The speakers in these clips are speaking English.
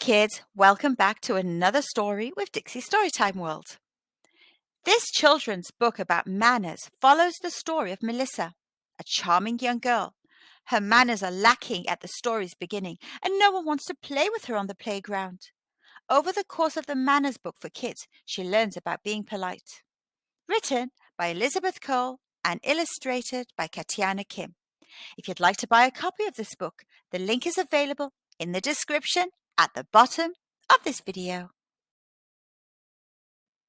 kids, welcome back to another story with Dixy Storytime World. This children's book about manners follows the story of Melissa, a charming young girl. Her manners are lacking at the story's beginning, and no one wants to play with her on the playground. Over the course of the manners book for kids, she learns about being polite. Written by Elizabeth Cole and illustrated by Katiana Kim. If you'd like to buy a copy of this book, the link is available in the description at the bottom of this video.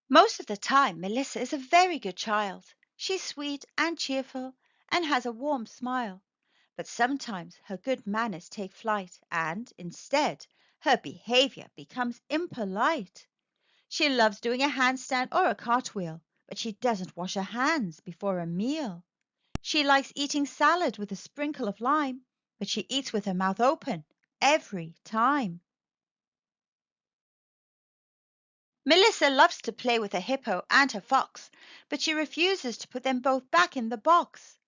Most of the time, Melissa is a very good child. She's sweet and cheerful and has a warm smile. But sometimes her good manners take flight and, instead, her behavior becomes impolite. She loves doing a handstand or a cartwheel, but she doesn't wash her hands before a meal. She likes eating salad with a sprinkle of lime, but she eats with her mouth open every time. Melissa loves to play with her hippo and her fox, but she refuses to put them both back in the box.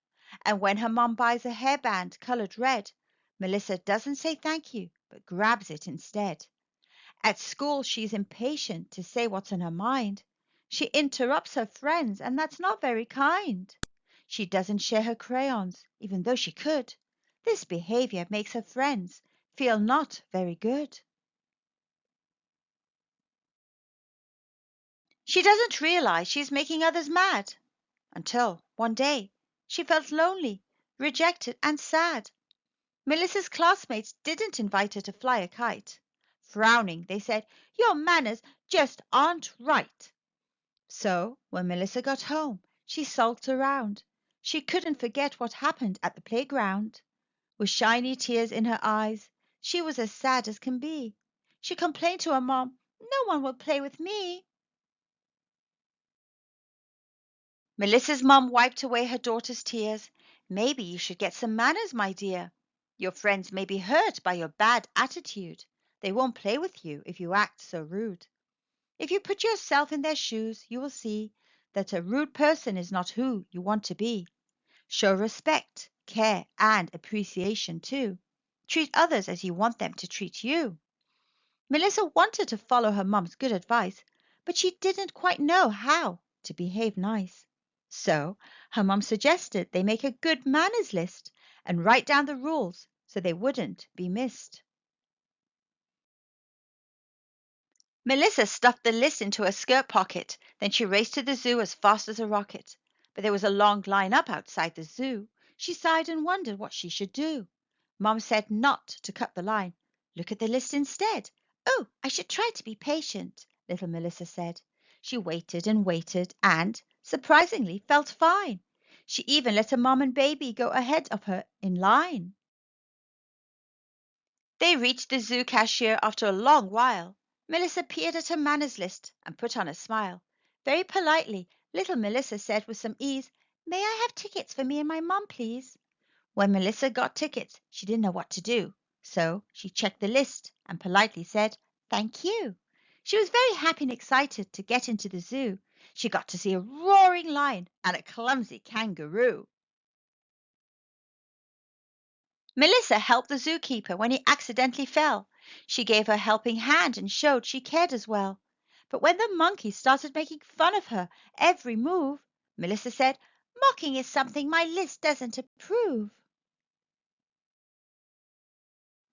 And when her mom buys a hairband colored red, Melissa doesn't say thank you, but grabs it instead. At school, she's impatient to say what's on her mind. She interrupts her friends, and that's not very kind. She doesn't share her crayons, even though she could. This behavior makes her friends feel not very good. She doesn't realize she's making others mad until one day she felt lonely, rejected, and sad. Melissa's classmates didn't invite her to fly a kite. Frowning, they said, "Your manners just aren't right." So when Melissa got home, she sulked around. She couldn't forget what happened at the playground. With shiny tears in her eyes, she was as sad as can be. She complained to her mom, "No one will play with me." Melissa's mom wiped away her daughter's tears. "Maybe you should get some manners, my dear. Your friends may be hurt by your bad attitude. They won't play with you if you act so rude. If you put yourself in their shoes, you will see that a rude person is not who you want to be. Show respect, care, and appreciation too. Treat others as you want them to treat you." Melissa wanted to follow her mom's good advice, but she didn't quite know how to behave nice. So her mom suggested they make a good manners list and write down the rules so they wouldn't be missed. Melissa stuffed the list into her skirt pocket. Then she raced to the zoo as fast as a rocket. But there was a long line up outside the zoo. She sighed and wondered what she should do. Mom said not to cut the line. Look at the list instead. "Oh, I should try to be patient," little Melissa said. She waited and, surprisingly, felt fine. She even let her mom and baby go ahead of her in line. They reached the zoo cashier after a long while. Melissa peered at her manners list and put on a smile. Very politely, little Melissa said with some ease, "May I have tickets for me and my mom, please?" When Melissa got tickets, she didn't know what to do. So she checked the list and politely said, "Thank you." She was very happy and excited to get into the zoo. She got to see a roaring lion and a clumsy kangaroo. Melissa helped the zookeeper when he accidentally fell. She gave her a helping hand and showed she cared as well. But when the monkey started making fun of her every move, Melissa said, "Mocking is something my list doesn't approve."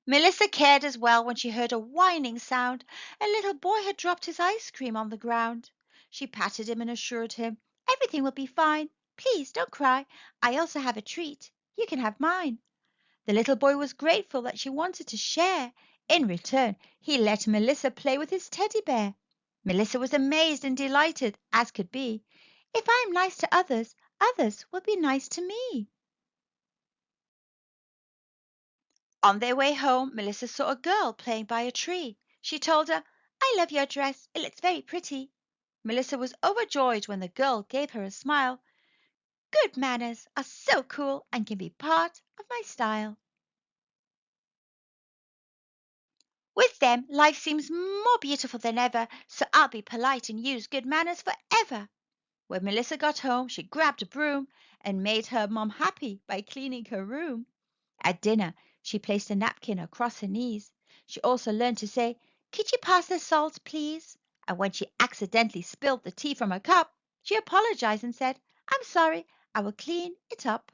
Melissa cared as well when she heard a whining sound. A little boy had dropped his ice cream on the ground. She patted him and assured him, "Everything will be fine. Please don't cry. I also have a treat. You can have mine." The little boy was grateful that she wanted to share. In return, he let Melissa play with his teddy bear. Melissa was amazed and delighted as could be. "If I am nice to others, others will be nice to me." On their way home, Melissa saw a girl playing by a tree. She told her, "I love your dress. It looks very pretty." Melissa was overjoyed when the girl gave her a smile. "Good manners are so cool and can be part of my style." With them, life seems more beautiful than ever, so I'll be polite and use good manners forever. When Melissa got home, she grabbed a broom and made her mom happy by cleaning her room. At dinner, she placed a napkin across her knees. She also learned to say, Could you pass the salt, please? And when she accidentally spilled the tea from her cup, she apologized and said, I'm sorry, I will clean it up.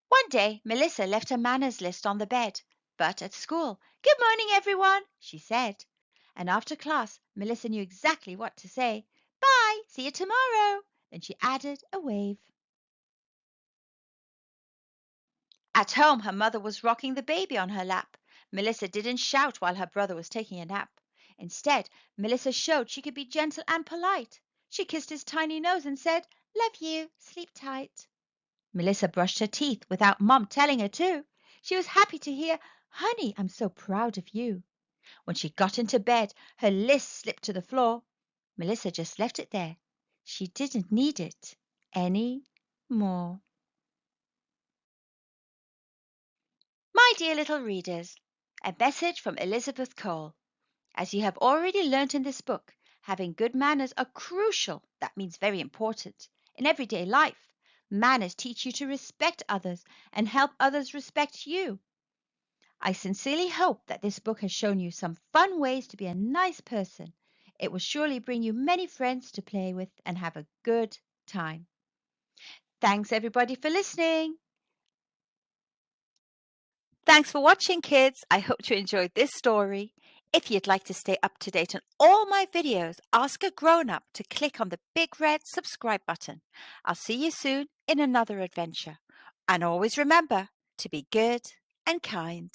One day, Melissa left her manners list on the bed, but at school, Good morning, everyone, she said. And after class, Melissa knew exactly what to say. Bye, see you tomorrow. Then she added a wave. At home, her mother was rocking the baby on her lap. Melissa didn't shout while her brother was taking a nap. Instead, Melissa showed she could be gentle and polite. She kissed his tiny nose and said, Love you, sleep tight. Melissa brushed her teeth without Mom telling her to. She was happy to hear, Honey, I'm so proud of you. When she got into bed, her list slipped to the floor. Melissa just left it there. She didn't need it any more. My dear little readers, a message from Elizabeth Cole. As you have already learnt in this book, having good manners are crucial, that means very important, in everyday life. Manners teach you to respect others and help others respect you. I sincerely hope that this book has shown you some fun ways to be a nice person. It will surely bring you many friends to play with and have a good time. Thanks everybody for listening. Thanks for watching, kids. I hope you enjoyed this story. If you'd like to stay up to date on all my videos, ask a grown-up to click on the big red subscribe button. I'll see you soon in another adventure. And always remember to be good and kind.